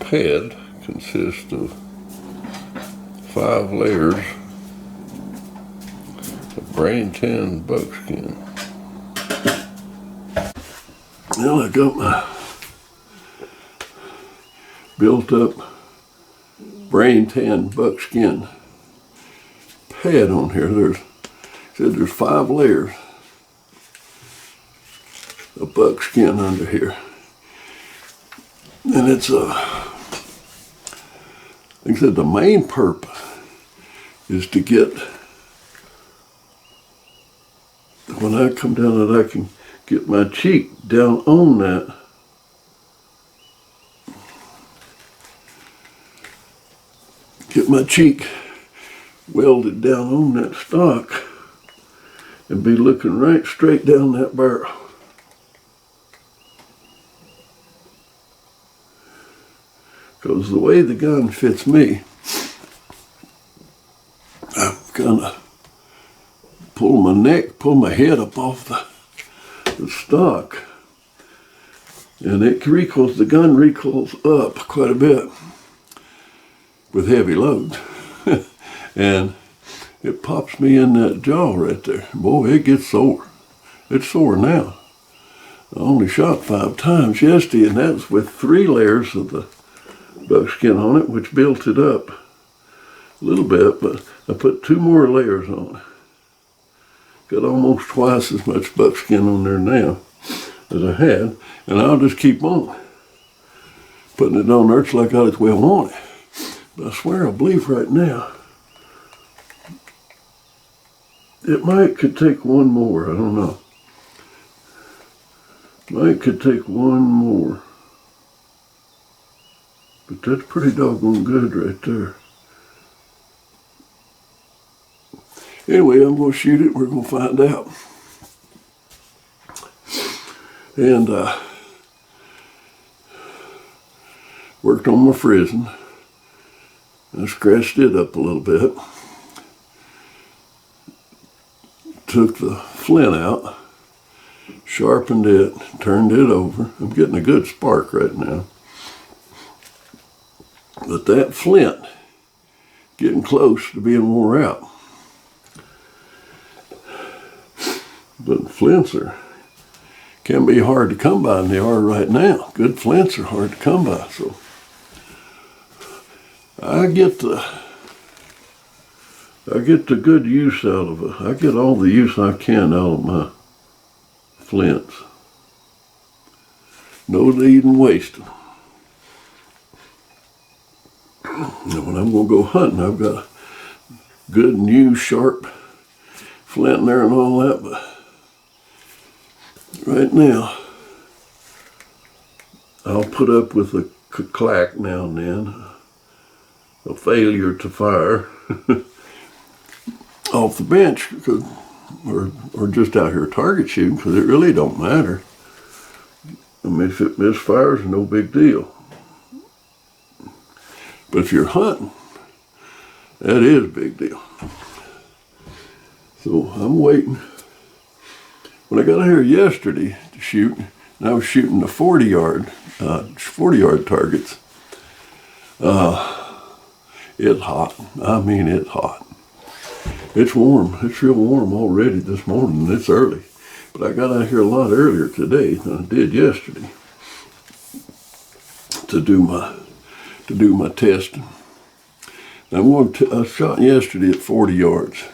pad consists of 5 layers of brain tan buckskin. Well, I got my built up brain tan buckskin pad on here. There's 5 layers of buckskin under here. And it's like I said, the main purpose is to get, when I come down, that I can get my cheek down on that. Get my cheek welded down on that stock and be looking right straight down that barrel. Because the way the gun fits me, I'm gonna pull my head up off the stock, and the gun recoils up quite a bit with heavy loads. And it pops me in that jaw right there. Boy, it gets sore. It's sore now. I only shot 5 times yesterday, and that was with 3 layers of the buckskin on it, which built it up a little bit, but I put 2 more layers on it. Got almost twice as much buckskin on there now as I had, and I'll just keep on putting it on there till I got it the way I want it. But I swear, I believe right now, could take 1 more, I don't know. Could take 1 more. But that's pretty doggone good right there. Anyway, I'm going to shoot it. We're going to find out. And worked on my frizzing. I scratched it up a little bit. Took the flint out. Sharpened it. Turned it over. I'm getting a good spark right now. But that flint getting close to being wore out. But flints can be hard to come by, and they are right now. Good flints are hard to come by, so I get the good use out of it. I get all the use I can out of my flints. No need in wasting. Now, when I'm going to go hunting, I've got a good new sharp flint in there and all that, but right now, I'll put up with a clack now and then, a failure to fire off the bench, or just out here target shooting, because it really don't matter. I mean, if it misfires, no big deal. But if you're hunting, that is a big deal. So I'm waiting. When I got out here yesterday to shoot, and I was shooting the 40-yard targets, it's hot. I mean, it's hot. It's warm. It's real warm already this morning. It's early. But I got out here a lot earlier today than I did yesterday to do my testing. I shot yesterday at 40 yards.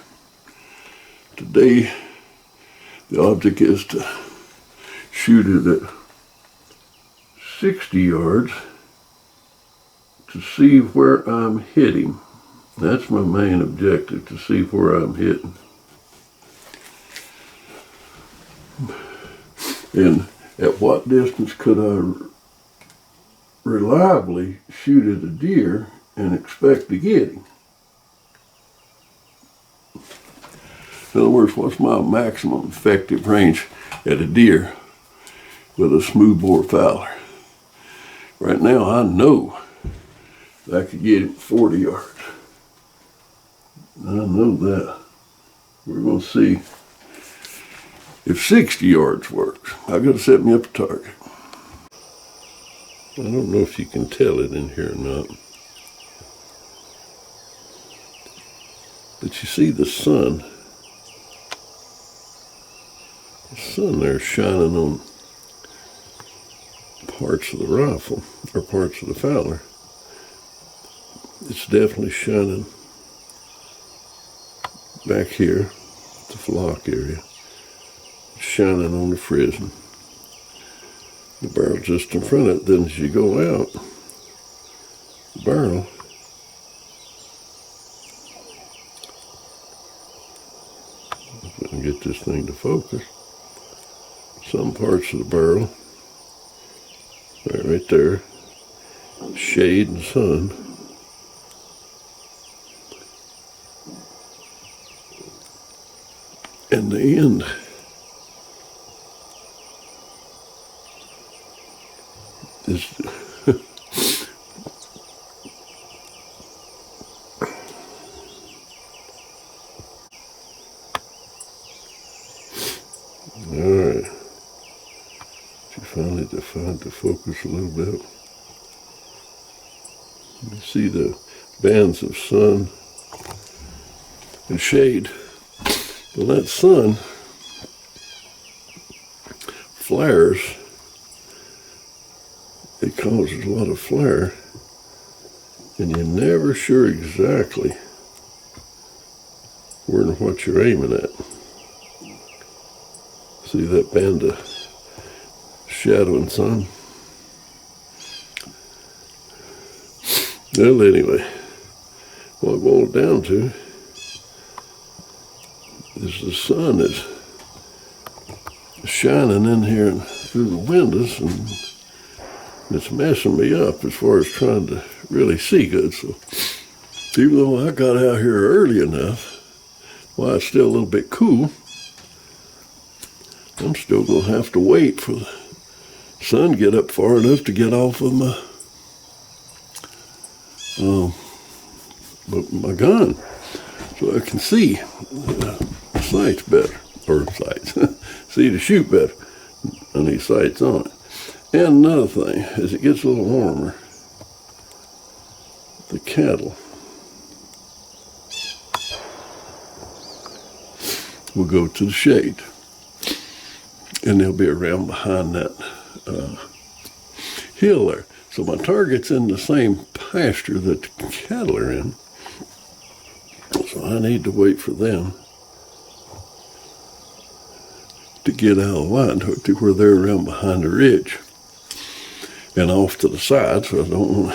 Today, the object is to shoot it at 60 yards to see where I'm hitting. That's my main objective, to see where I'm hitting. And at what distance could I reliably shoot at a deer and expect to get him? In other words, what's my maximum effective range at a deer with a smoothbore Fowler? Right now, I know that I could get him 40 yards. I know that. We're going to see if 60 yards works. I got to set me up a target. I don't know if you can tell it in here or not. But you see the sun. The sun there shining on parts of the rifle, or parts of the Fowler. It's definitely shining back here, the flock area. It's shining on the frisbee. The barrel just in front of it. Then as you go out, the barrel, if I can get this thing to focus, some parts of the barrel, right there, shade and sun. And the end is all right. You finally defined the focus a little bit. You see the bands of sun and shade. Well, that sun flares. It causes a lot of flare, and you're never sure exactly where and what you're aiming at. See that band of shadow and sun? Well, anyway, what it boils down to is the sun is shining in here and through the windows, and it's messing me up as far as trying to really see good. So even though I got out here early enough, while it's still a little bit cool, I'm still going to have to wait for the sun to get up far enough to get off of my gun, so I can see sights better, or sights, see to shoot better on these sights on it. And another thing, as it gets a little warmer, the cattle will go to the shade, and they'll be around behind that hill there. So my target's in the same pasture that the cattle are in, so I need to wait for them to get out of the line to where they're around behind the ridge and off to the side, so I don't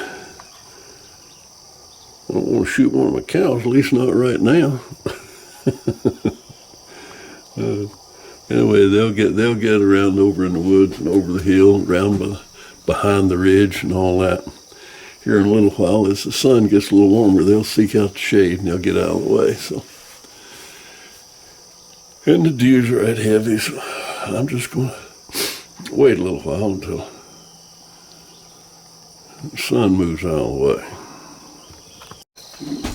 want to shoot one of my cows, at least not right now. Anyway, they'll get around over in the woods and over the hill, around behind the ridge and all that. Here in a little while, as the sun gets a little warmer, they'll seek out the shade and they'll get out of the way. So, and the dew's right heavy, so I'm just going to wait a little while until the sun moves out of the way.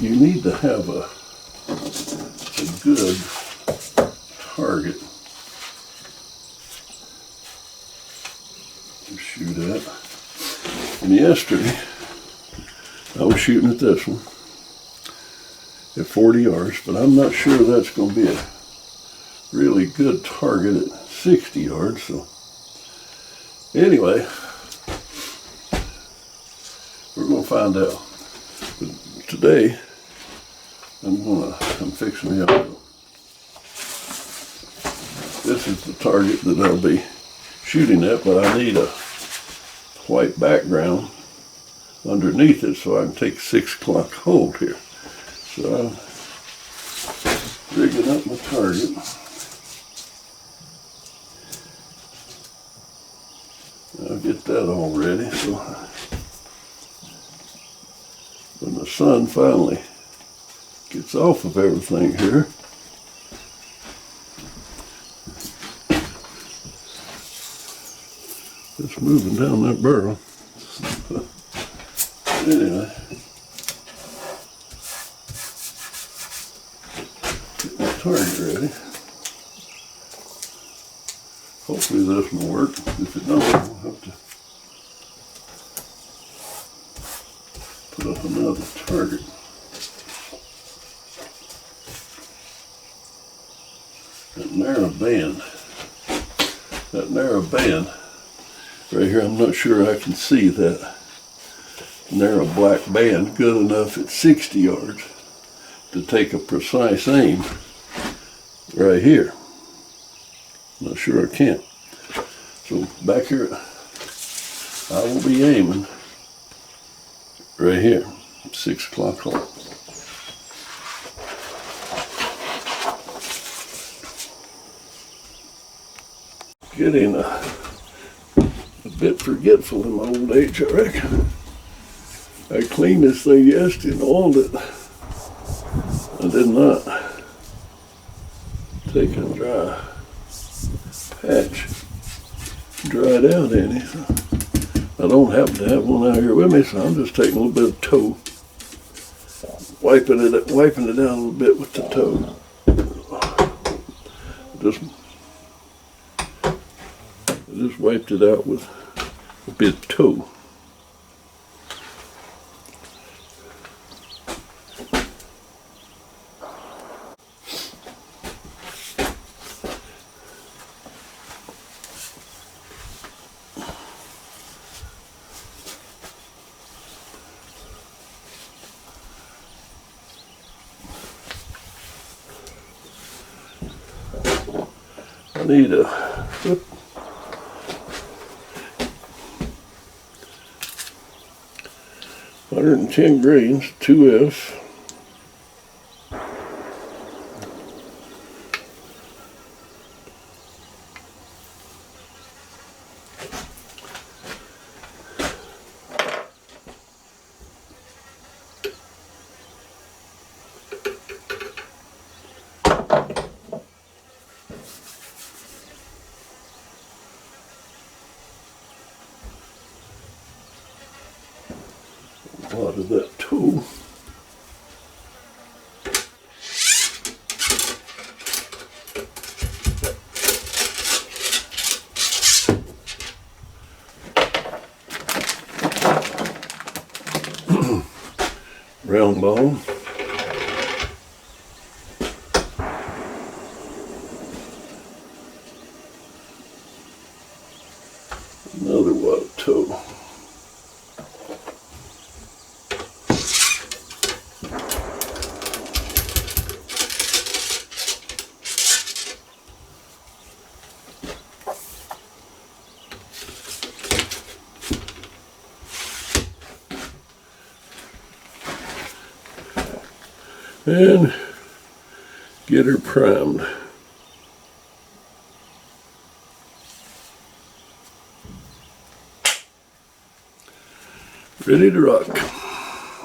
You need to have a good target to shoot at. And yesterday, I was shooting at this one at 40 yards, but I'm not sure that's going to be a really good target at 60 yards. So anyway, we're going to find out. But today, I'm fixing to have. This is the target that I'll be shooting at, but I need a white background underneath it so I can take 6 o'clock hold here. So I'm rigging up my target. I'll get that all ready. So when the sun finally gets off of everything here, it's moving down that barrel. Anyway, get my target ready. Hopefully this will work. If it don't, we'll have to another target. That narrow band right here, I'm not sure I can see that narrow black band good enough at 60 yards to take a precise aim right here. Not sure I can. So back here, I will be aiming right here, 6 o'clock hole. Getting a bit forgetful in my old age, I reckon. I cleaned this thing yesterday and oiled it. I did not take a dry patch, dried out any. So I don't happen to have one out here with me, so I'm just taking a little bit of tow, wiping it down a little bit with the tow. I just wiped it out with a bit of tow. I need a 110 grains, 2F. A lot of that tool. Round ball. Another wad of tow. And get her primed. Ready to rock.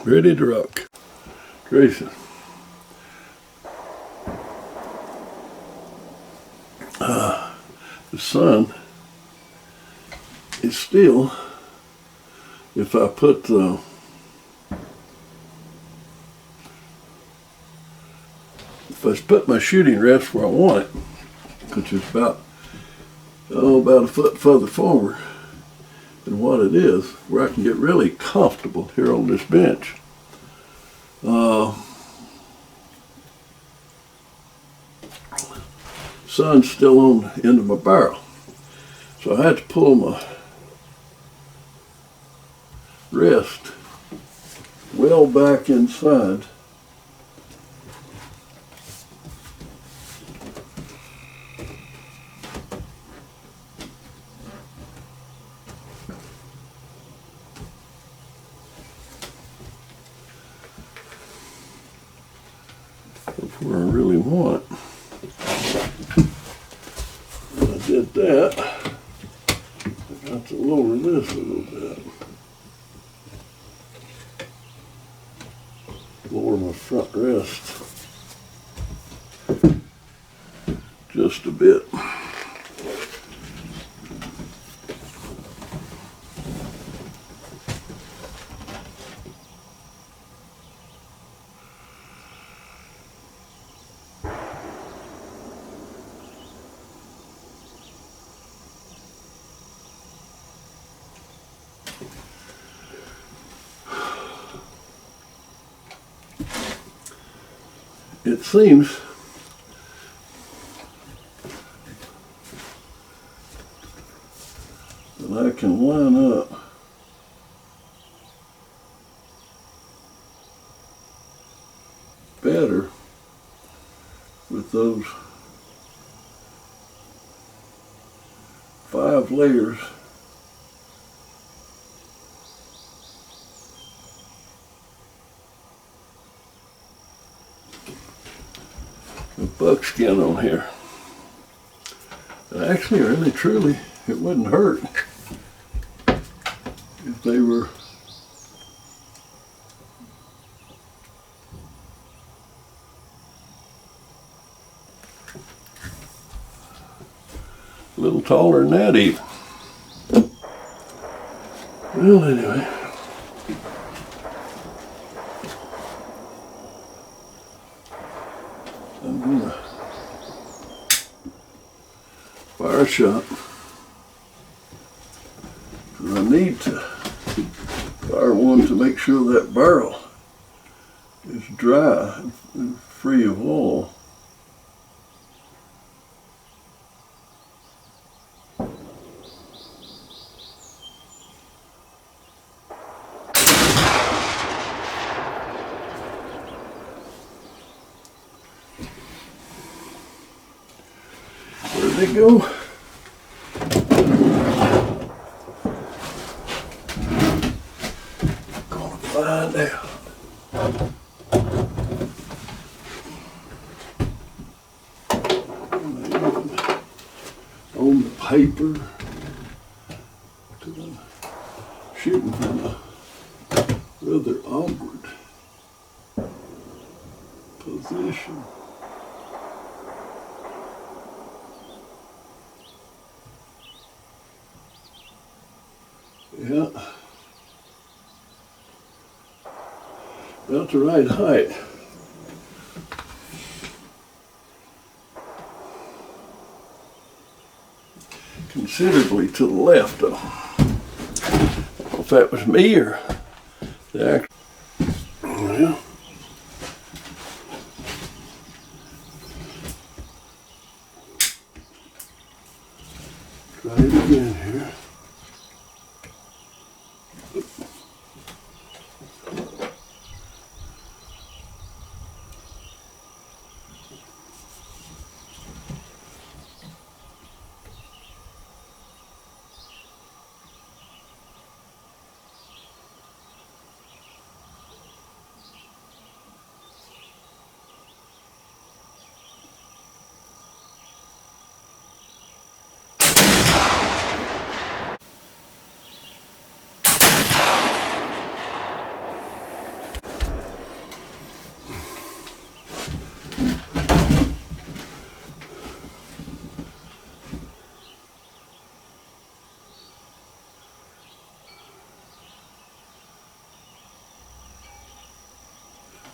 Ready to rock. Tracy. The sun is still, if I put my shooting rest where I want it, which is about a foot further forward than what it is, where I can get really comfortable here on this bench. Sun's still on the end of my barrel, so I had to pull my rest well back inside. Where I really want. I did that. I got to lower this a little bit. Lower my front rest just a bit. it seems that I can line up better with those 5 layers of buckskin on here. But actually, really, truly, it wouldn't hurt if they were a little taller than that even. Well, anyway. I'm gonna fire a shot. I need to fire one to make sure that barrel is dry and free of oil. Where'd they go? Gonna find out. On the paper, because I'm shooting from a rather awkward position. Yeah, about the right height. Considerably to the left, though. I don't know if that was me or the actor. Well, try it again here.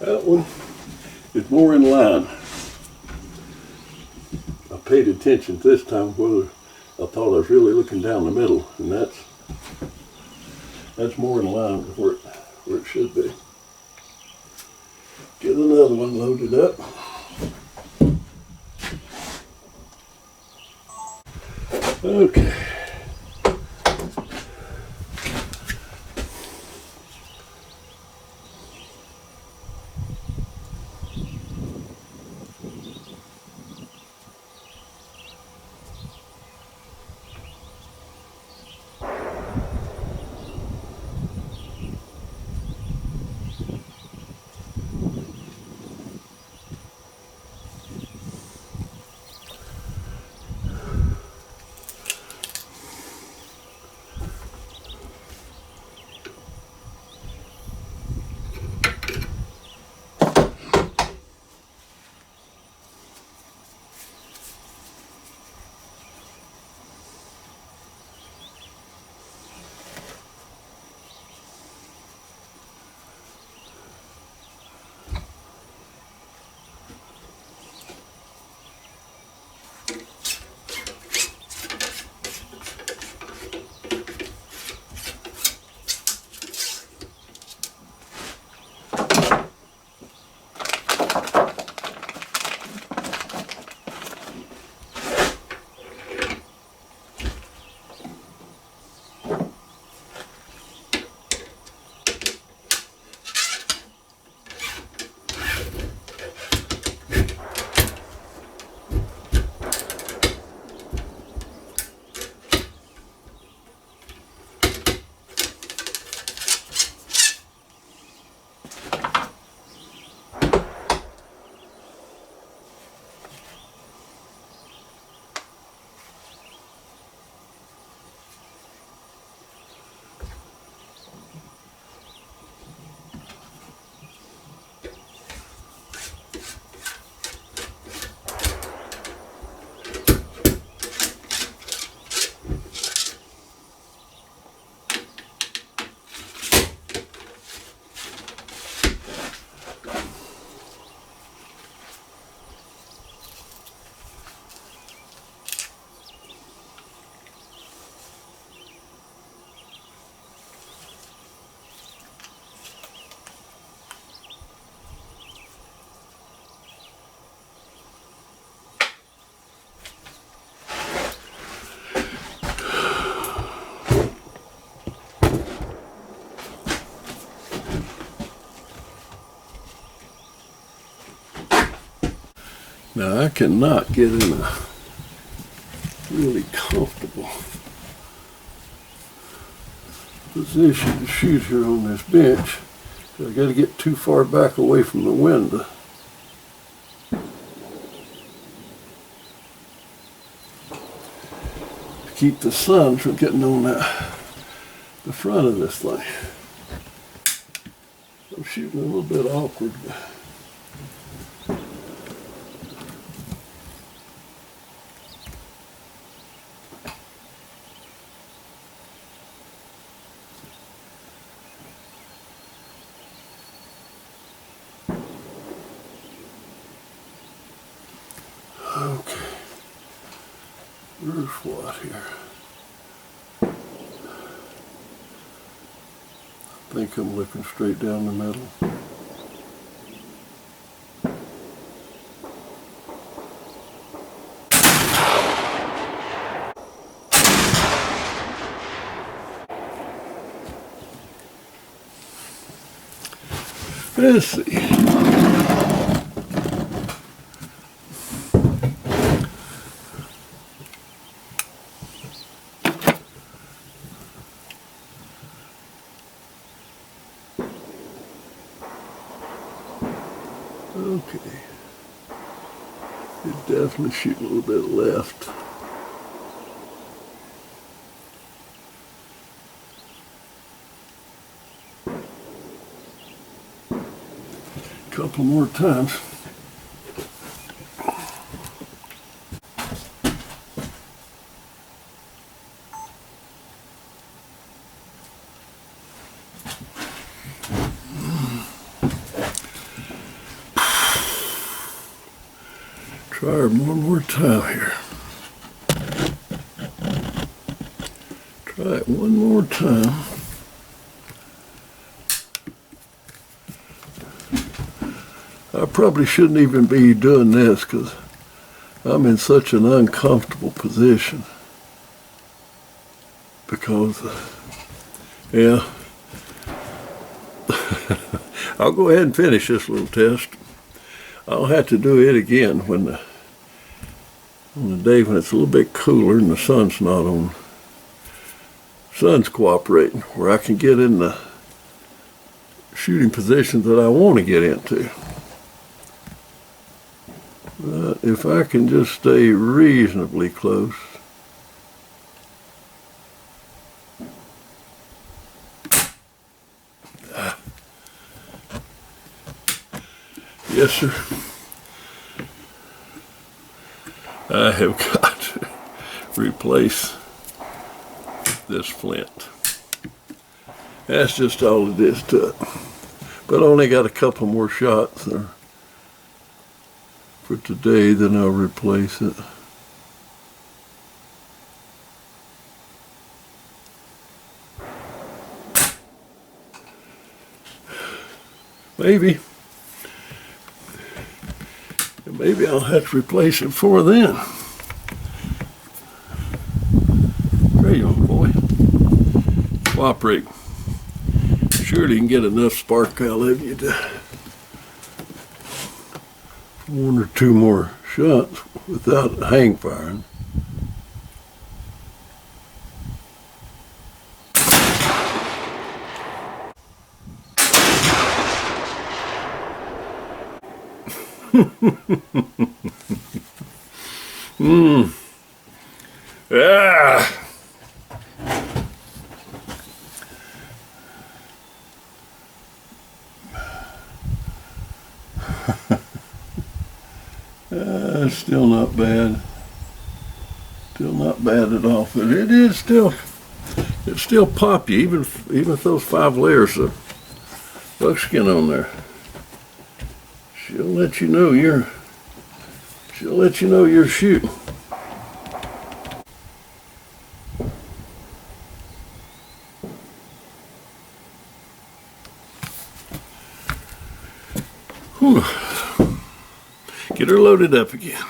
That one is more in line. I paid attention this time whether I thought I was really looking down the middle, and that's more in line with where it should be. Get another one loaded up. Okay. Now I cannot get in a really comfortable position to shoot here on this bench. I got to get too far back away from the window. To keep the sun from getting on the front of this thing. I'm shooting a little bit awkward. Okay, where's what here? I think I'm looking straight down the middle. Let's see. Okay, you definitely shoot a little bit left. A couple more times. Try her one more time here. Try it one more time. I probably shouldn't even be doing this because I'm in such an uncomfortable position. Because, yeah, I'll go ahead and finish this little test. I'll have to do it again on the day when it's a little bit cooler and the sun's not on. Sun's cooperating, where I can get in the shooting positions that I want to get into. But if I can just stay reasonably close. Yes, sir. I have got to replace this flint. That's just all it is to it. But I only got a couple more shots there for today, then I'll replace it. Maybe I'll have to replace it before then. There you go, boy. Cooperate. Surely you can get enough spark out of you to one or two more shots without hang firing. Ah. Still not bad. Still not bad at all, but it is still, it's still poppy, even with those 5 layers of buckskin on there. She'll let you know you're shooting. Whew. Get her loaded up again.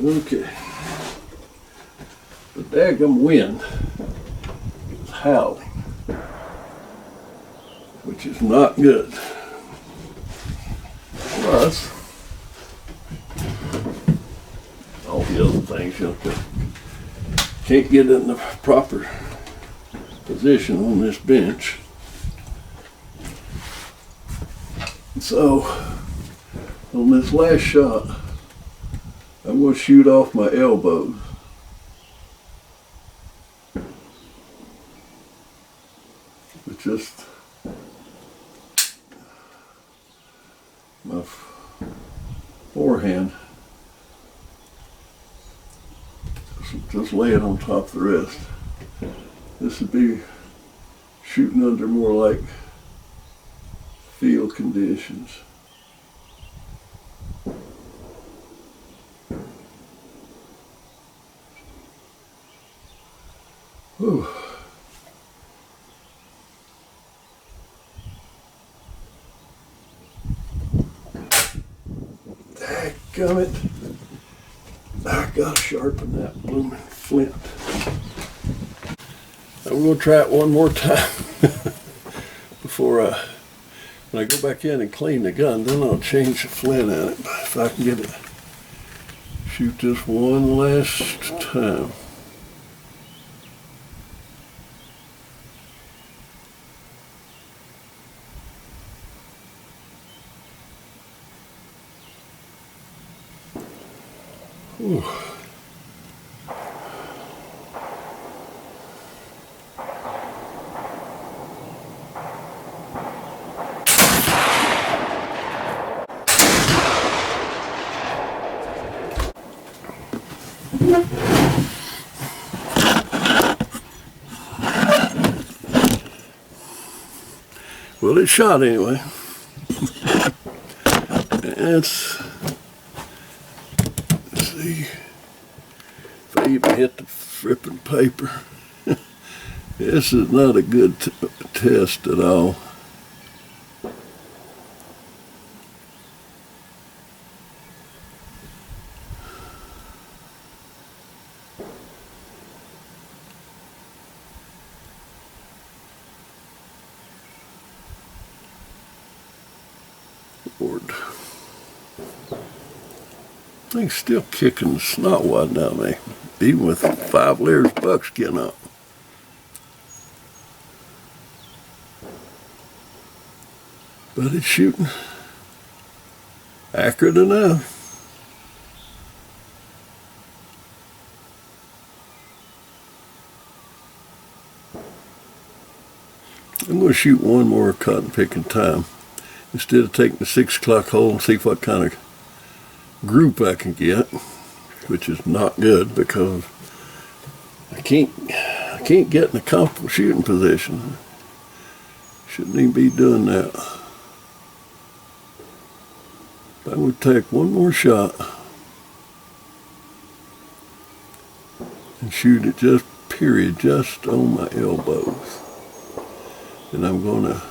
Okay. The daggum wind is howling, which which is not good. Plus, all the other things, you know, can't get in the proper position on this bench. So, on this last shot, I'm going to shoot off my elbows. With just my forehand. Just lay it on top of the wrist. This would be shooting under more like field conditions. Whew. Dadgummit. I gotta sharpen that blooming flint. I'm gonna try it one more time before when I go back in and clean the gun, then I'll change the flint in it. But if I can get it, shoot this one last time. Ooh. Well, it shot anyway. Let's see if I even hit the frippin' paper. This is not a good test at all. Lord. Thing's still kicking the snot wad down me, even with 5 layers of buckskin up. But it's shooting accurate enough. I'm going to shoot one more cotton picking time instead of taking the 6 o'clock hole and see what kind of group I can get, which is not good because I can't get in a comfortable shooting position. Shouldn't even be doing that. But I'm going to take one more shot and shoot it just on my elbows. And I'm going to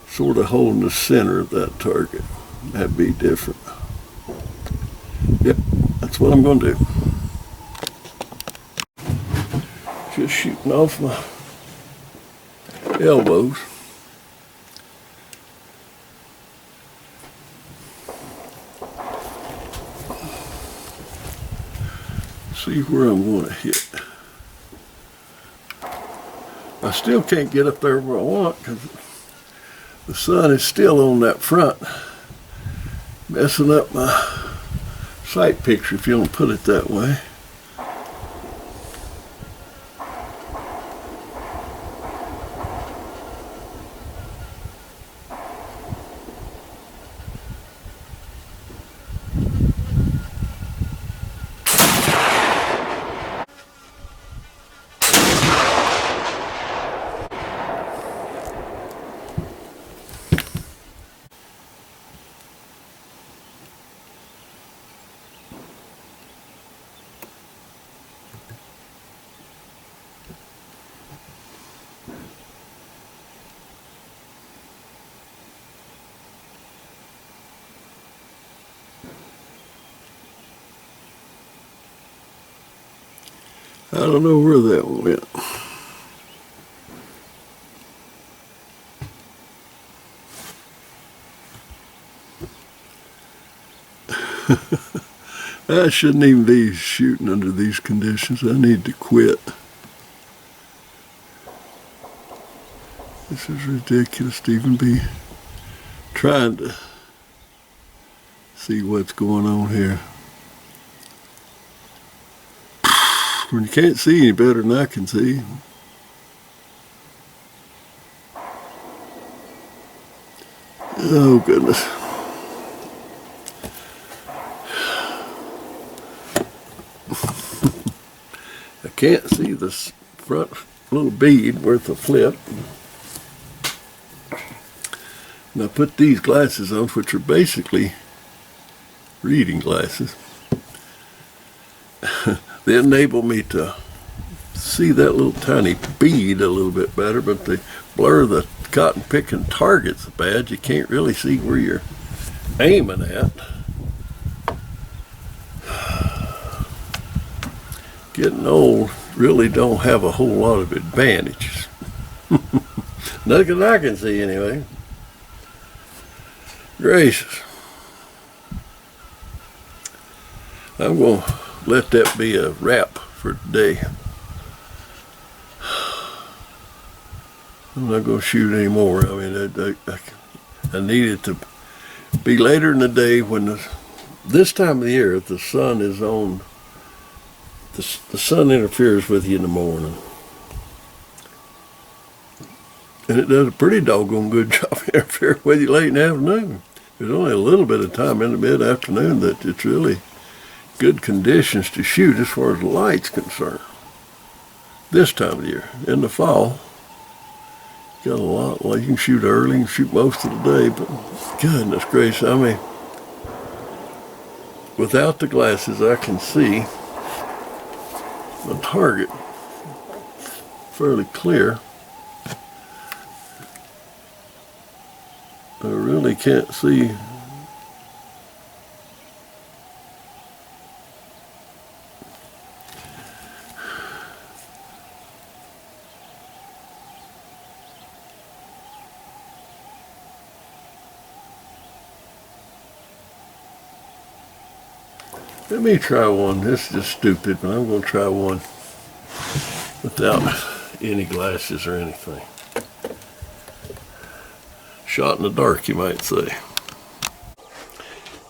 sort of hold in the center of that target. That'd be different. Yep, that's what I'm going to do. Just shooting off my elbows. See where I'm going to hit. I still can't get up there where I want because the sun is still on that front, messing up my sight picture, if you don't put it that way. I don't know where that went. I shouldn't even be shooting under these conditions. I need to quit. This is ridiculous to even be trying to see what's going on here. When you can't see any better than I can see. Oh, goodness. I can't see this front little bead worth a flip. And I put these glasses on, which are basically reading glasses. They enable me to see that little tiny bead a little bit better, but they blur the cotton picking targets bad. You can't really see where you're aiming at. Getting old really don't have a whole lot of advantages. Nothing I can see anyway. Gracious. I'm going to let that be a wrap for today. I'm not going to shoot anymore. I mean, I need it to be later in the day when this time of the year, the sun is on. The sun interferes with you in the morning. And it does a pretty doggone good job interfering with you late in the afternoon. There's only a little bit of time in the mid-afternoon that it's really good conditions to shoot as far as the light's concerned. This time of the year. In the fall, got a lot. Well, you can shoot early, you can shoot most of the day, but goodness gracious, I mean, without the glasses, I can see the target fairly clear. I really can't see. Let me try one. This is just stupid, but I'm going to try one without any glasses or anything. Shot in the dark, you might say.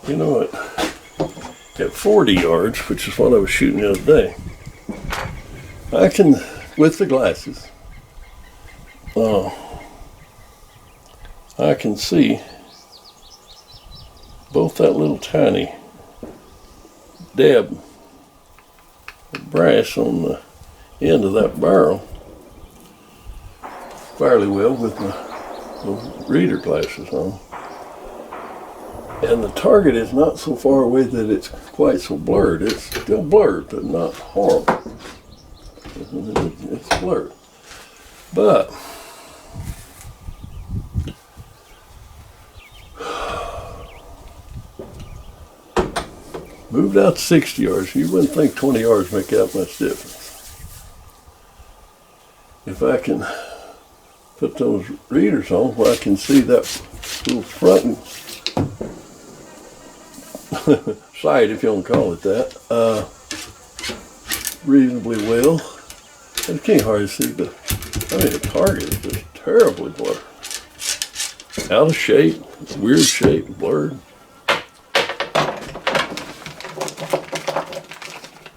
You know what? At 40 yards, which is what I was shooting the other day, I can, with the glasses, I can see both that little tiny dab of brass on the end of that barrel fairly well with my reader glasses on. And the target is not so far away that it's quite so blurred. It's still blurred, but not horrible. It's blurred. But moved out to 60 yards. You wouldn't think 20 yards make that much difference. If I can put those readers on where I can see that little front sight, if you want to call it that, reasonably well. I can't hardly see, but I mean the target is just terribly blurred. Out of shape, weird shape, blurred.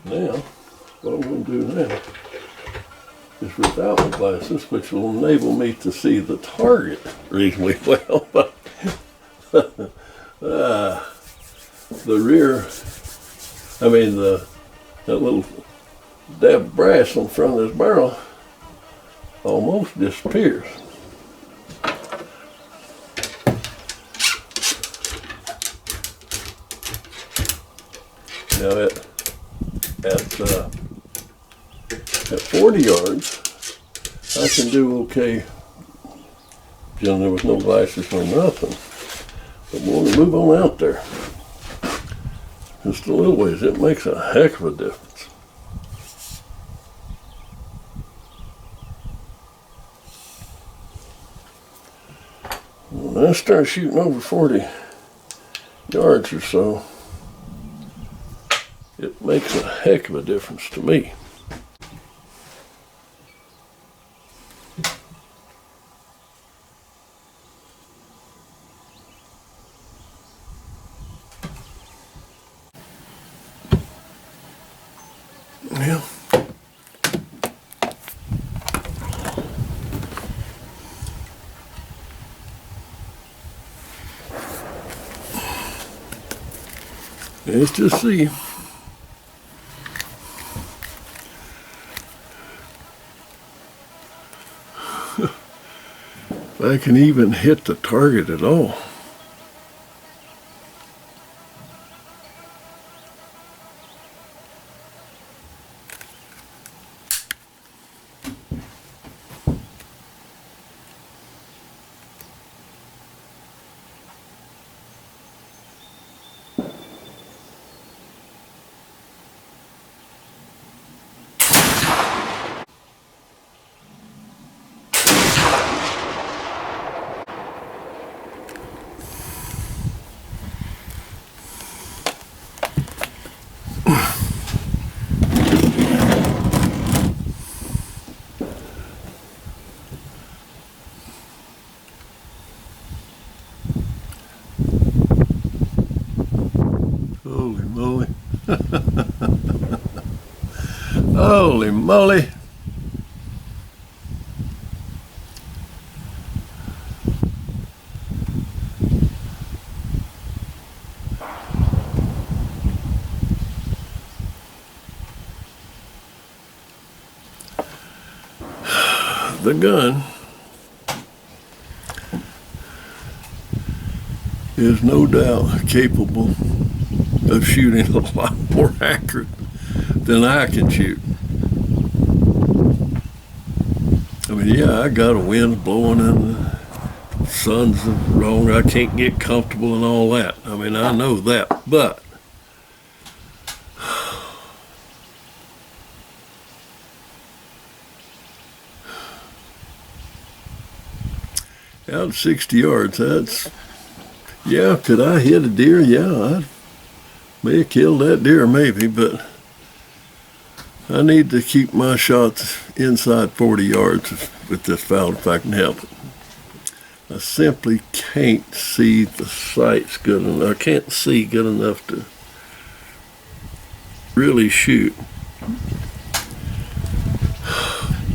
Now, what I'm going to do now is without my glasses, which will enable me to see the target reasonably well. But the rear, I mean that little dab of brass on the front of this barrel almost disappears. Now at 40 yards, I can do okay. There was no glasses or nothing. But we'll move on out there. Just a little ways, it makes a heck of a difference. When I start shooting over 40 yards or so, makes a heck of a difference to me. Yeah. Let's just see. If I can even hit the target at all. Holy moly. Holy moly. The gun is no doubt capable of shooting a lot more accurate than I can shoot. I mean, yeah, I got a wind blowing and the sun's wrong. I can't get comfortable and all that. I mean, I know that, but out 60 yards, that's, yeah, could I hit a deer? Yeah, I may have killed that deer maybe, but I need to keep my shots inside 40 yards with this Fowler if I can help it. I simply can't see the sights good enough. I can't see good enough to really shoot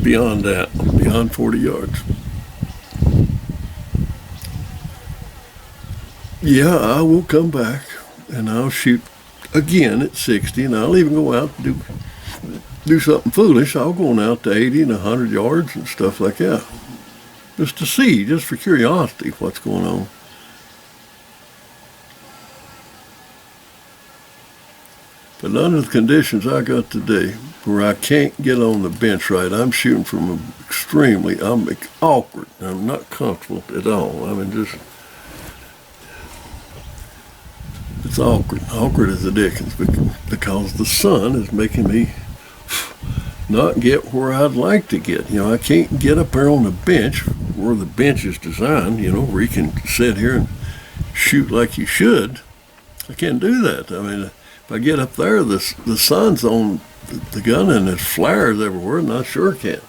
beyond that, beyond 40 yards. Yeah, I will come back and I'll shoot again at 60, and I'll even go out and do something foolish. I'll go on out to 80 and 100 yards and stuff like that, just to see, just for curiosity, what's going on. But under the conditions I got today, where I can't get on the bench right, I'm shooting from I'm awkward. I'm not comfortable at all. I mean, just, it's awkward as the dickens, because the sun is making me not get where I'd like to get. You know, I can't get up there on the bench where the bench is designed, you know, where you can sit here and shoot like you should. I can't do that. I mean, if I get up there, the sun's on the gun and there's flares everywhere, and I sure can't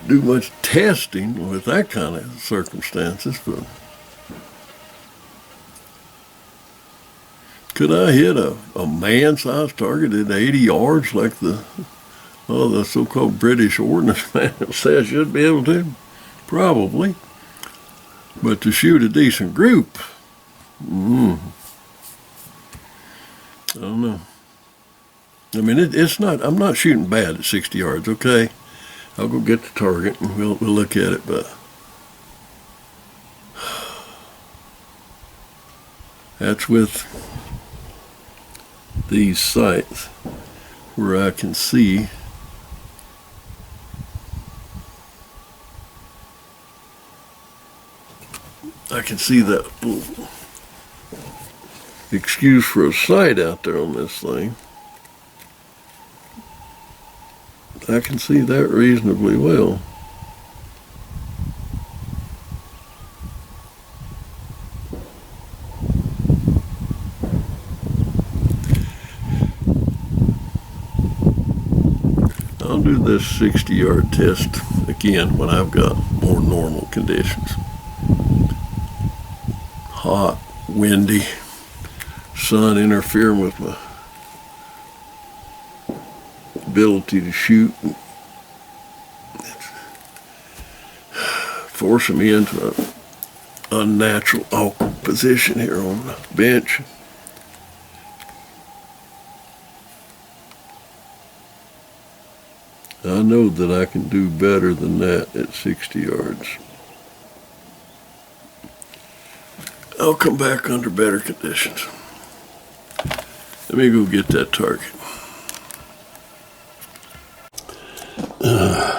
do much testing with that kind of circumstances. But could I hit a man-sized target at 80 yards like the so-called British ordnance manual says you'd be able to? Probably. But to shoot a decent group, I don't know. I mean, it's not, I'm not shooting bad at 60 yards, okay? I'll go get the target and we'll look at it, but that's with these sights where I can see that little excuse for a sight out there on this thing. I can see that reasonably well. do this 60-yard test again when I've got more normal conditions. Hot, windy, sun interfering with my ability to shoot. It's forcing me into an unnatural, awkward position here on the bench. I know that I can do better than that at 60 yards. I'll come back under better conditions. Let me go get that target.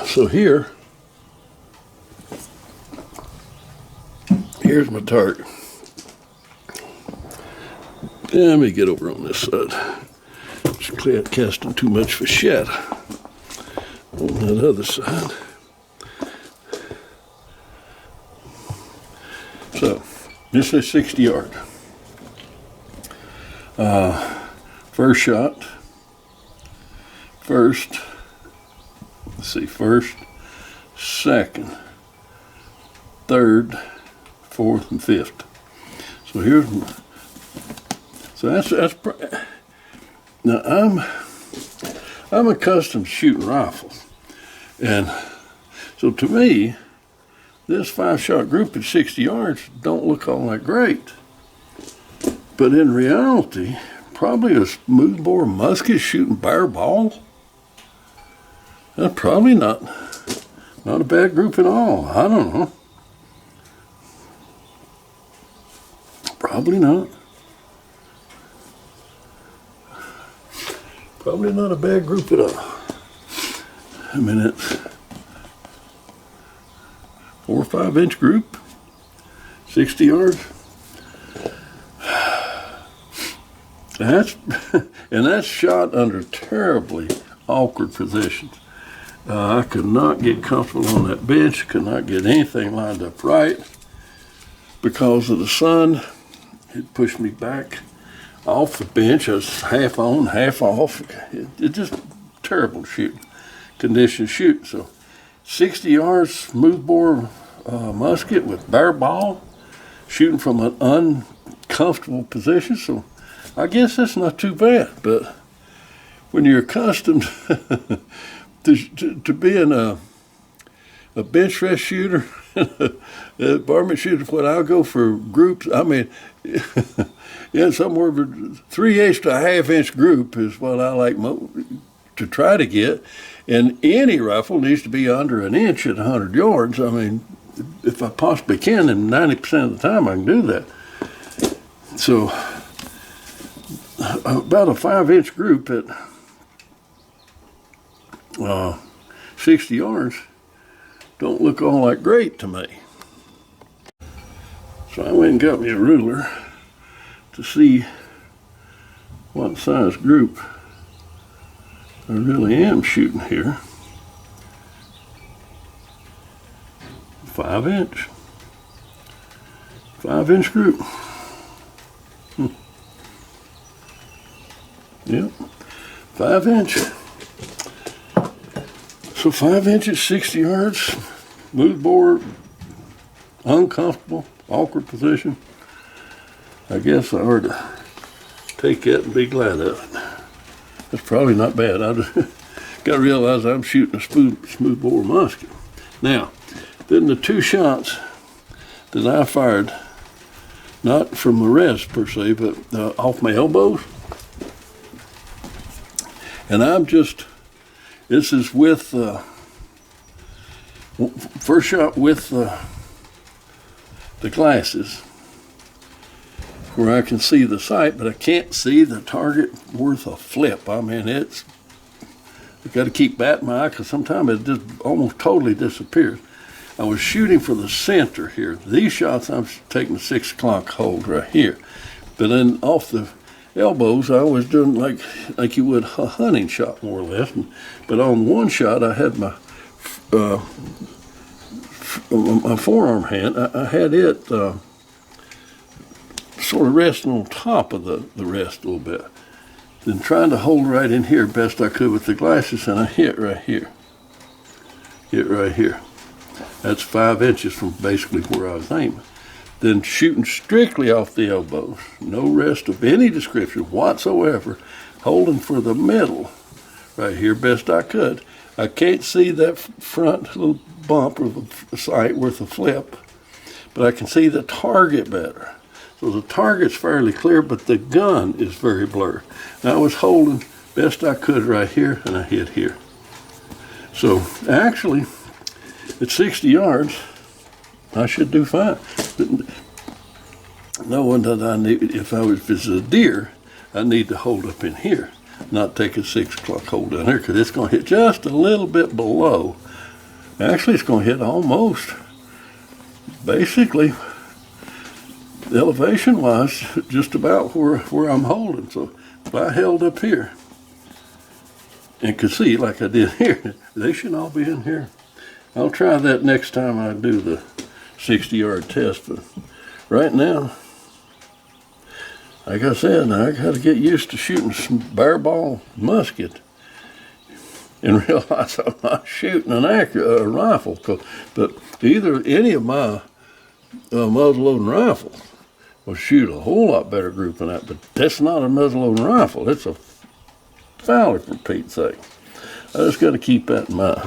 So here's my target. Let me get over on this side. Just casting too much vachette on that other side. So this is 60 yard. First shot. First, second, third, fourth, and fifth. So that's now I'm accustomed to shooting rifles, and so to me, this 5-shot group at 60 yards don't look all that great. But in reality, probably a smoothbore musket shooting bare ball, that's probably not a bad group at all. I don't know. Probably not. Probably not a bad group at all. I mean, it's 4 or 5 inch group, 60 yards. That's shot under terribly awkward positions. I could not get comfortable on that bench, could not get anything lined up right because of the sun. It pushed me back off the bench. I was half on, half off. It just terrible condition shoot. So 60 yards smoothbore musket with bare ball, shooting from an uncomfortable position. So I guess that's not too bad. But when you're accustomed to being a bench rest shooter, a varmint shooter, when I go for groups, I mean, yeah, somewhere 3/8 to a 1/2 inch group is what I like to try to get. And any rifle needs to be under an inch at 100 yards. I mean, if I possibly can, and 90% of the time I can do that. So about a 5-inch group at 60 yards don't look all that great to me. So I went and got me a ruler to see what size group I really am shooting here. 5-inch. 5-inch group. Yep. 5-inch. So 5 inches, 60 yards, smoothbore, uncomfortable, awkward position. I guess I ought to take that and be glad of it. That's probably not bad. I just got to realize I'm shooting a smoothbore musket. Now, then the 2 shots that I fired, not from the rest per se, but off my elbows. And this is with, first shot with the glasses, where I can see the sight, but I can't see the target worth a flip. I mean, I've got to keep batting my eye because sometimes it just almost totally disappears. I was shooting for the center here. These shots, I'm taking the 6 o'clock hold right here. But then off the elbows, I was doing like you would a hunting shot, more or less. But on one shot, I had my forearm hand. I had it sort of resting on top of the rest a little bit. Then trying to hold right in here best I could with the glasses, and I hit right here. hit right here. That's 5 inches from basically where I was aiming. Then shooting strictly off the elbows, no rest of any description whatsoever, holding for the middle right here best I could. I can't see that front little bump or the sight worth a flip, but I can see the target better. So the target's fairly clear, but the gun is very blurred. And I was holding best I could right here, and I hit here. So actually, at 60 yards, I should do fine. Knowing that I need, if it's a deer, I need to hold up in here, not take a 6 o'clock hold down here, because it's going to hit just a little bit below. Actually, it's going to hit almost, basically, elevation-wise, just about where I'm holding. So if I held up here and could see like I did here, they should all be in here. I'll try that next time I do the 60-yard test, but right now, like I said, I got to get used to shooting some bare ball musket and realize I'm not shooting a rifle. But either any of my muzzle-loading rifles will shoot a whole lot better group than that, but that's not a muzzle-loading rifle. It's a Fowler, for Pete's sake. I just got to keep that in mind.